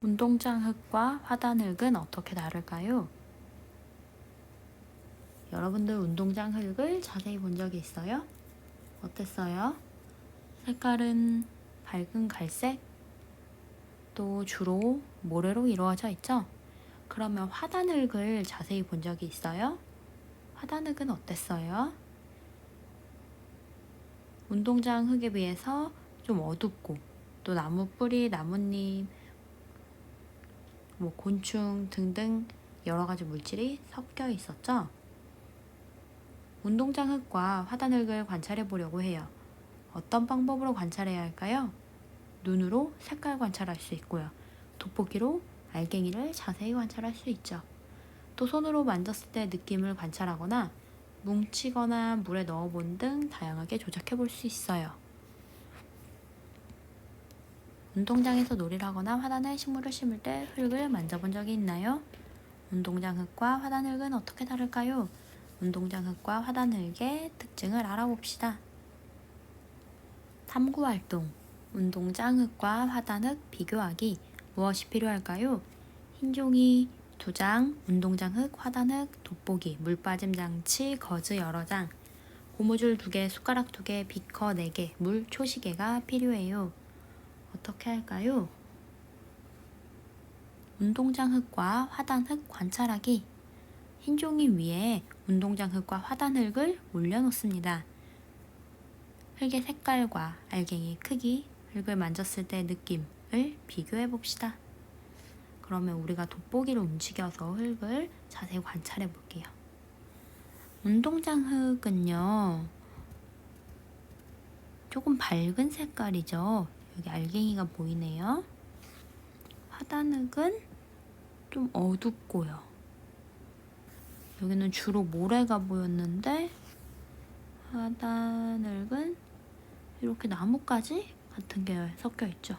운동장 흙과 화단 흙은 어떻게 다를까요? 여러분들 운동장 흙을 자세히 본 적이 있어요? 어땠어요? 색깔은 밝은 갈색, 또 주로 모래로 이루어져 있죠? 그러면 화단 흙을 자세히 본 적이 있어요? 화단 흙은 어땠어요? 운동장 흙에 비해서 좀 어둡고, 또 나무 뿌리, 나뭇잎, 곤충 등등 여러 가지 물질이 섞여 있었죠? 운동장 흙과 화단 흙을 관찰해 보려고 해요. 어떤 방법으로 관찰해야 할까요? 눈으로 색깔 관찰할 수 있고요. 돋보기로 알갱이를 자세히 관찰할 수 있죠. 또 손으로 만졌을 때 느낌을 관찰하거나 뭉치거나 물에 넣어본 등 다양하게 조작해 볼 수 있어요. 운동장에서 놀이를 하거나 화단에 식물을 심을 때 흙을 만져본 적이 있나요? 운동장 흙과 화단 흙은 어떻게 다를까요? 운동장 흙과 화단 흙의 특징을 알아봅시다. 탐구활동. 운동장 흙과 화단 흙 비교하기. 무엇이 필요할까요? 흰 종이 2장, 운동장 흙, 화단 흙, 돋보기, 물빠짐 장치, 거즈 여러 장, 고무줄 2개, 숟가락 2개, 비커 4개, 물 초시계가 필요해요. 어떻게 할까요? 운동장 흙과 화단 흙 관찰하기. 흰 종이 위에 운동장 흙과 화단 흙을 올려놓습니다. 흙의 색깔과 알갱이 크기, 흙을 만졌을 때 느낌을 비교해 봅시다. 그러면 우리가 돋보기를 움직여서 흙을 자세히 관찰해 볼게요. 운동장 흙은요, 조금 밝은 색깔이죠. 여기 알갱이가 보이네요. 화단 흙은 좀 어둡고요. 여기는 주로 모래가 보였는데 화단 흙은 이렇게 나뭇가지 같은 게 섞여 있죠.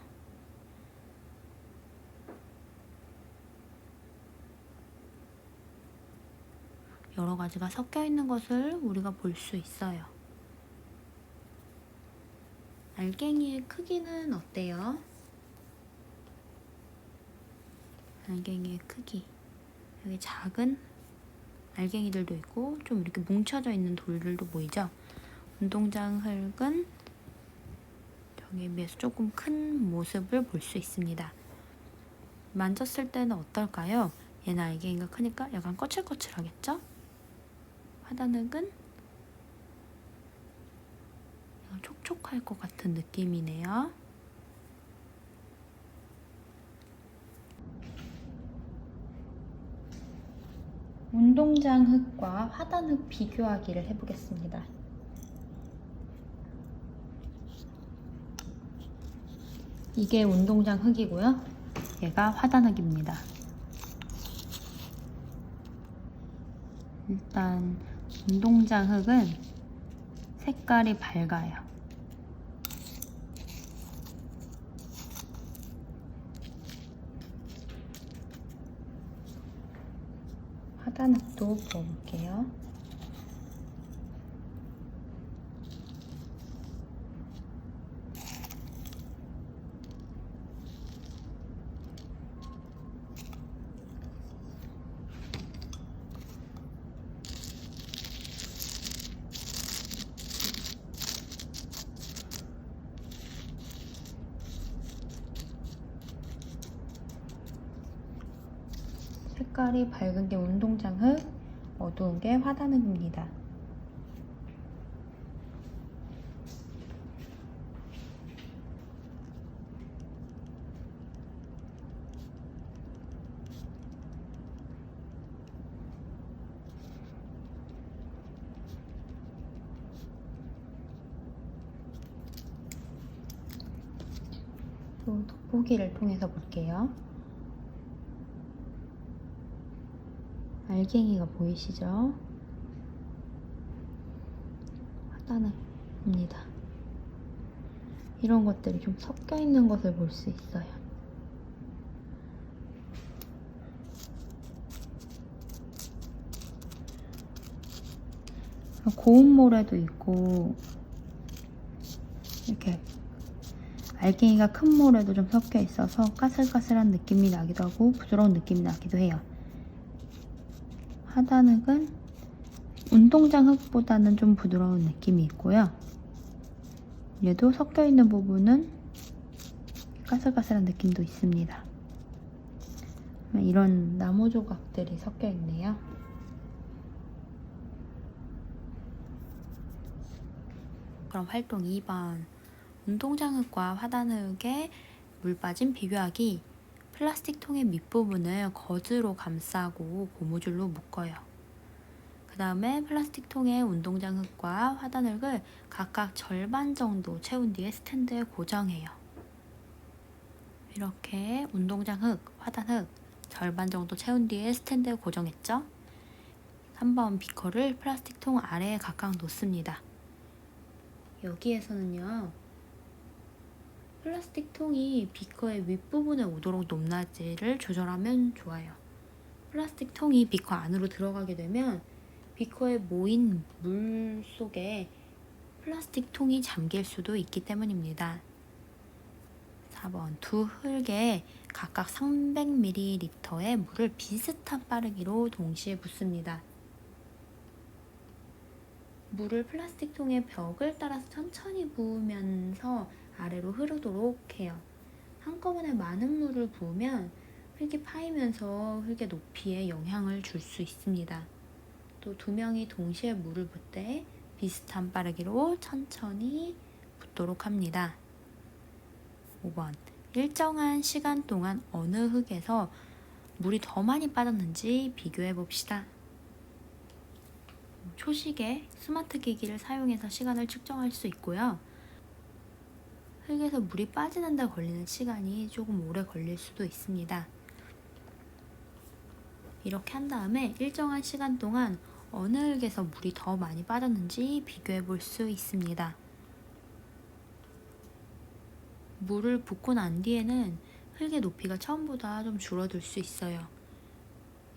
여러 가지가 섞여 있는 것을 우리가 볼 수 있어요. 알갱이의 크기는 어때요? 알갱이의 크기. 여기 작은 알갱이들도 있고 좀 이렇게 뭉쳐져 있는 돌들도 보이죠? 운동장 흙은 저기에 비해서 조금 큰 모습을 볼 수 있습니다. 만졌을 때는 어떨까요? 얘는 알갱이가 크니까 약간 거칠거칠하겠죠? 화단 흙은 촉촉할 것 같은 느낌이네요. 운동장 흙과 화단 흙 비교하기를 해보겠습니다. 이게 운동장 흙이고요. 얘가 화단 흙입니다. 일단 운동장 흙은 색깔이 밝아요. 화단 흙도 부어볼게요. 색깔이 밝은 게 운동장 흙, 어두운 게 화단 흙입니다. 또 돋보기를 통해서 볼게요. 알갱이가 보이시죠? 화단 흙입니다. 이런 것들이 좀 섞여 있는 것을 볼 수 있어요. 고운 모래도 있고 이렇게 알갱이가 큰 물에도 좀 섞여 있어서 까슬까슬한 느낌이 나기도 하고 부드러운 느낌이 나기도 해요. 화단흙은 운동장 흙보다는 좀 부드러운 느낌이 있고요. 얘도 섞여 있는 부분은 까슬까슬한 느낌도 있습니다. 이런 나무 조각들이 섞여 있네요. 그럼 활동 2번. 운동장 흙과 화단 흙에 물 빠짐 비교하기. 플라스틱 통의 밑부분을 거즈로 감싸고 고무줄로 묶어요. 그 다음에 플라스틱 통에 운동장 흙과 화단 흙을 각각 절반 정도 채운 뒤에 스탠드에 고정해요. 이렇게 운동장 흙, 화단 흙 절반 정도 채운 뒤에 스탠드에 고정했죠? 3번 비커를 플라스틱 통 아래에 각각 놓습니다. 여기에서는요, 플라스틱 통이 비커의 윗부분에 오도록 높낮이를 조절하면 좋아요. 플라스틱 통이 비커 안으로 들어가게 되면 비커에 모인 물 속에 플라스틱 통이 잠길 수도 있기 때문입니다. 4번 두 흙에 각각 300ml의 물을 비슷한 빠르기로 동시에 붓습니다. 물을 플라스틱 통의 벽을 따라서 천천히 부으면서 아래로 흐르도록 해요. 한꺼번에 많은 물을 부으면 흙이 파이면서 흙의 높이에 영향을 줄 수 있습니다. 또 두 명이 동시에 물을 붓을 때 비슷한 빠르기로 천천히 붓도록 합니다. 5번 일정한 시간 동안 어느 흙에서 물이 더 많이 빠졌는지 비교해 봅시다. 초시계, 스마트 기기를 사용해서 시간을 측정할 수 있고요. 흙에서 물이 빠지는 데 걸리는 시간이 조금 오래 걸릴 수도 있습니다. 이렇게 한 다음에 일정한 시간 동안 어느 흙에서 물이 더 많이 빠졌는지 비교해 볼 수 있습니다. 물을 붓고 난 뒤에는 흙의 높이가 처음보다 좀 줄어들 수 있어요.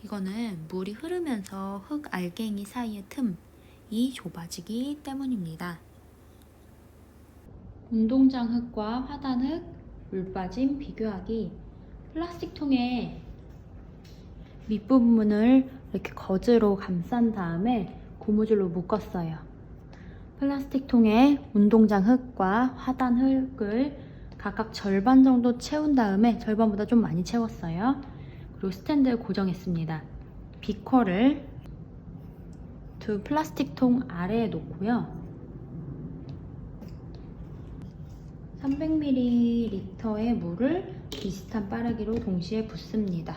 이거는 물이 흐르면서 흙 알갱이 사이의 틈이 좁아지기 때문입니다. 운동장 흙과 화단 흙, 물 빠짐 비교하기. 플라스틱 통에 밑부분을 이렇게 거즈로 감싼 다음에 고무줄로 묶었어요. 플라스틱 통에 운동장 흙과 화단 흙을 각각 절반 정도 채운 다음에 절반보다 좀 많이 채웠어요. 그리고 스탠드에 고정했습니다. 비커를 두 플라스틱 통 아래에 놓고요. 300ml의 물을 비슷한 빠르기로 동시에 붓습니다.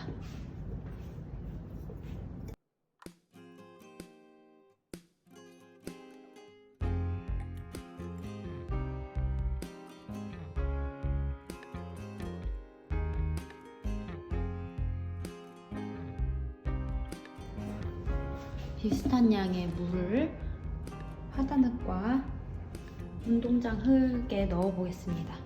비슷한 양의 물을 화단 흙과 운동장 흙에 넣어 보겠습니다.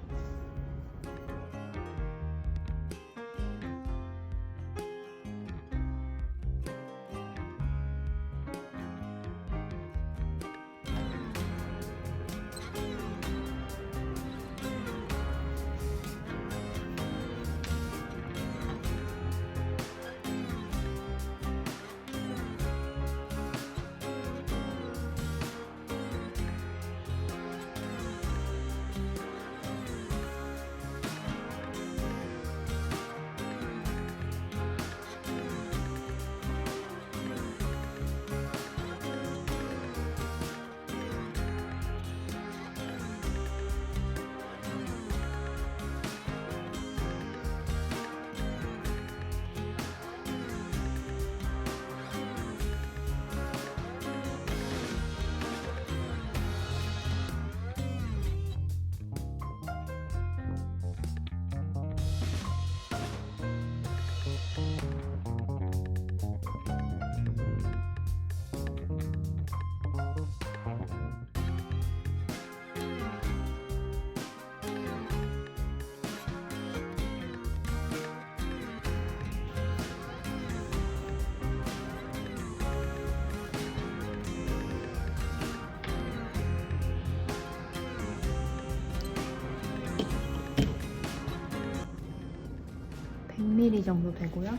100ml 정도 되고요.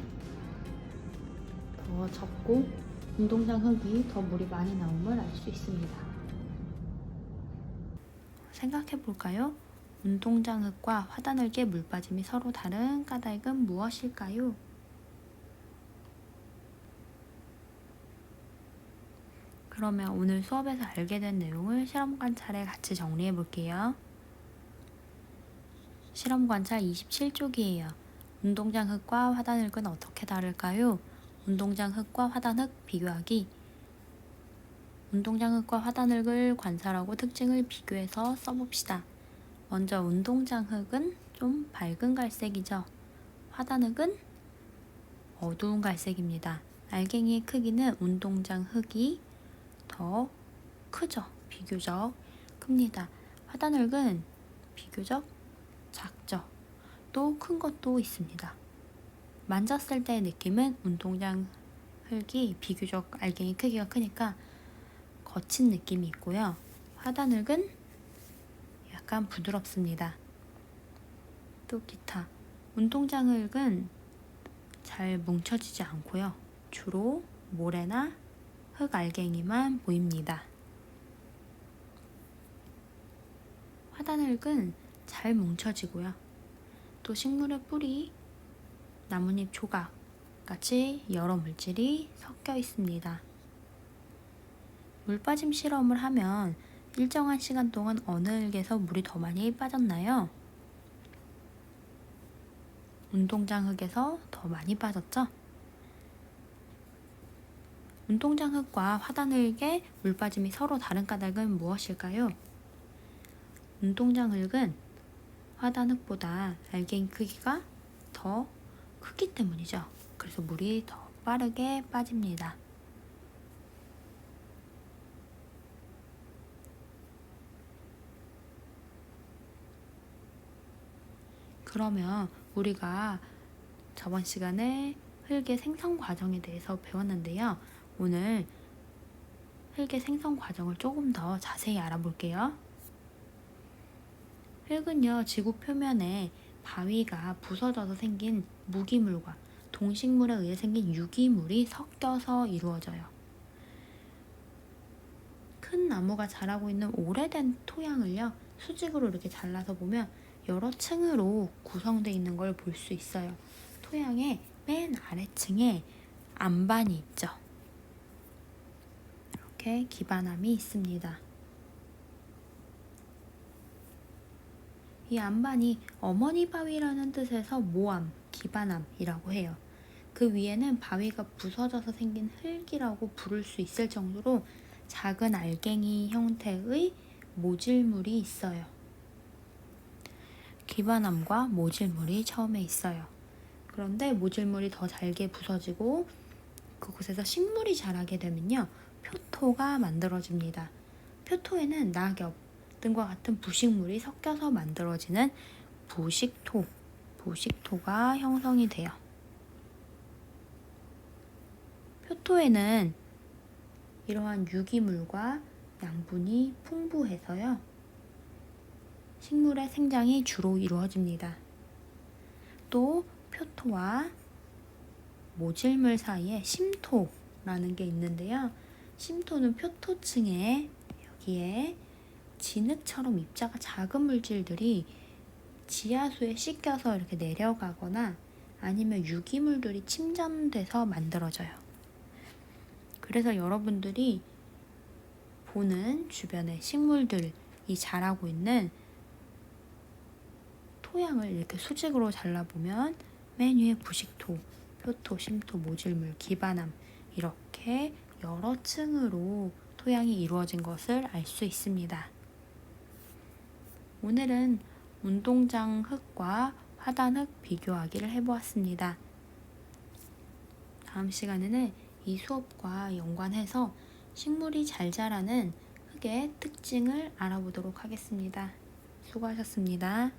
더 적고 운동장 흙이 더 물이 많이 나옴을 알 수 있습니다. 생각해 볼까요? 운동장 흙과 화단 흙의 물 빠짐이 서로 다른 까닭은 무엇일까요? 그러면 오늘 수업에서 알게 된 내용을 실험 관찰에 같이 정리해 볼게요. 실험 관찰 27쪽이에요. 운동장 흙과 화단 흙은 어떻게 다를까요? 운동장 흙과 화단 흙 비교하기. 운동장 흙과 화단 흙을 관찰하고 특징을 비교해서 써봅시다. 먼저 운동장 흙은 좀 밝은 갈색이죠. 화단 흙은 어두운 갈색입니다. 알갱이의 크기는 운동장 흙이 더 크죠. 비교적 큽니다. 화단 흙은 비교적 작죠. 또 큰 것도 있습니다. 만졌을 때의 느낌은 운동장 흙이 비교적 알갱이 크기가 크니까 거친 느낌이 있고요. 화단 흙은 약간 부드럽습니다. 또 기타. 운동장 흙은 잘 뭉쳐지지 않고요. 주로 모래나 흙 알갱이만 보입니다. 화단 흙은 잘 뭉쳐지고요. 또 식물의 뿌리, 나뭇잎 조각 같이 여러 물질이 섞여 있습니다. 물 빠짐 실험을 하면 일정한 시간 동안 어느 흙에서 물이 더 많이 빠졌나요? 운동장 흙에서 더 많이 빠졌죠? 운동장 흙과 화단 흙의 물 빠짐이 서로 다른 까닭은 무엇일까요? 운동장 흙은 화단 흙보다 알갱이 크기가 더 크기 때문이죠. 그래서 물이 더 빠르게 빠집니다. 그러면 우리가 저번 시간에 흙의 생성 과정에 대해서 배웠는데요. 오늘 흙의 생성 과정을 조금 더 자세히 알아볼게요. 흙은요, 지구 표면에 바위가 부서져서 생긴 무기물과 동식물에 의해 생긴 유기물이 섞여서 이루어져요. 큰 나무가 자라고 있는 오래된 토양을요, 수직으로 이렇게 잘라서 보면 여러 층으로 구성되어 있는 걸 볼 수 있어요. 토양의 맨 아래층에 안반이 있죠. 이렇게 기반암이 있습니다. 이 안반이 어머니 바위라는 뜻에서 모암, 기반암이라고 해요. 그 위에는 바위가 부서져서 생긴 흙이라고 부를 수 있을 정도로 작은 알갱이 형태의 모질물이 있어요. 기반암과 모질물이 처음에 있어요. 그런데 모질물이 더 잘게 부서지고 그곳에서 식물이 자라게 되면요, 표토가 만들어집니다. 표토에는 낙엽 등과 같은 부식물이 섞여서 만들어지는 부식토가 형성이 돼요. 표토에는 이러한 유기물과 양분이 풍부해서요, 식물의 생장이 주로 이루어집니다. 또 표토와 모질물 사이에 심토라는 게 있는데요. 심토는 표토층에 여기에 진흙처럼 입자가 작은 물질들이 지하수에 씻겨서 이렇게 내려가거나 아니면 유기물들이 침전돼서 만들어져요. 그래서 여러분들이 보는 주변의 식물들이 자라고 있는 토양을 이렇게 수직으로 잘라보면 맨 위에 부식토, 표토, 심토, 모질물, 기반암 이렇게 여러 층으로 토양이 이루어진 것을 알 수 있습니다. 오늘은 운동장 흙과 화단 흙 비교하기를 해보았습니다. 다음 시간에는 이 수업과 연관해서 식물이 잘 자라는 흙의 특징을 알아보도록 하겠습니다. 수고하셨습니다.